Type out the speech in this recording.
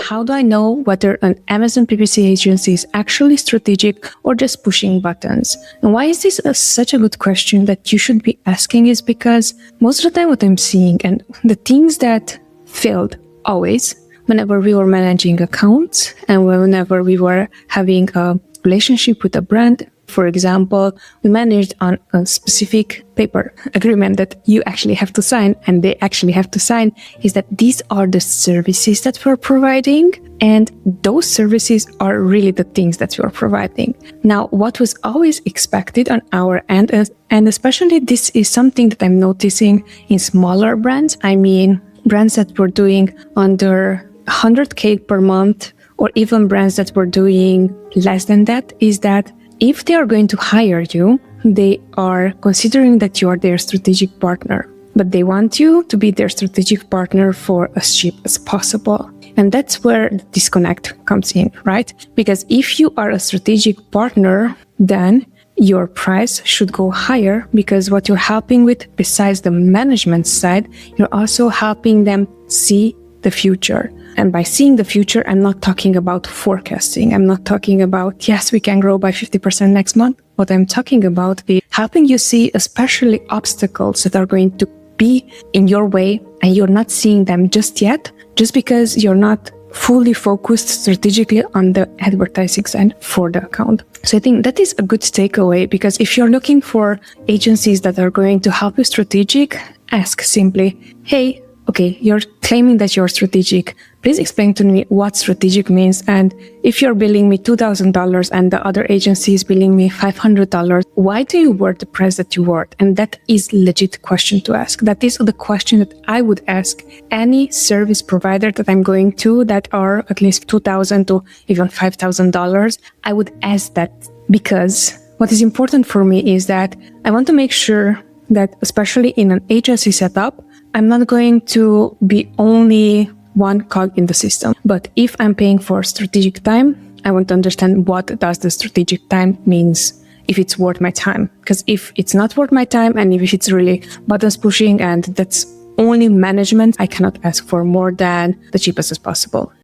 how do I know whether an Amazon PPC agency is actually strategic or just pushing buttons? And why is this such a good question that you should be asking is because most of the time what I'm seeing and the things that failed always, whenever we were managing accounts and whenever we were having a relationship with a brand, for example, we managed on a specific paper agreement that you actually have to sign and they actually have to sign, is that these are the services that we're providing and those services are really the things that we're providing. Now, what was always expected on our end, and especially this is something that I'm noticing in smaller brands, I mean brands that were doing under 100K per month or even brands that were doing less than that, is that if they are going to hire you, they are considering that you are their strategic partner, but they want you to be their strategic partner for as cheap as possible. And that's where the disconnect comes in, right? Because if you are a strategic partner, then your price should go higher because what you're helping with, besides the management side, you're also helping them see the future. And by seeing the future, I'm not talking about forecasting. I'm not talking about, yes, we can grow by 50% next month. What I'm talking about is helping you see especially obstacles that are going to be in your way and you're not seeing them just yet, just because you're not fully focused strategically on the advertising side for the account. So I think that is a good takeaway, because if you're looking for agencies that are going to help you strategic, ask simply, hey, okay, you're claiming that you're strategic. Please explain to me what strategic means. And if you're billing me $2,000 and the other agency is billing me $500, why do you worth the price that you worth? And that is legit question to ask. That is the question that I would ask any service provider that I'm going to that are at least $2,000 to even $5,000. I would ask that because what is important for me is that I want to make sure that, especially in an agency setup, I'm not going to be only one cog in the system. But if I'm paying for strategic time, I want to understand what does the strategic time means, if it's worth my time. Because if it's not worth my time and if it's really buttons pushing and that's only management, I cannot ask for more than the cheapest as possible.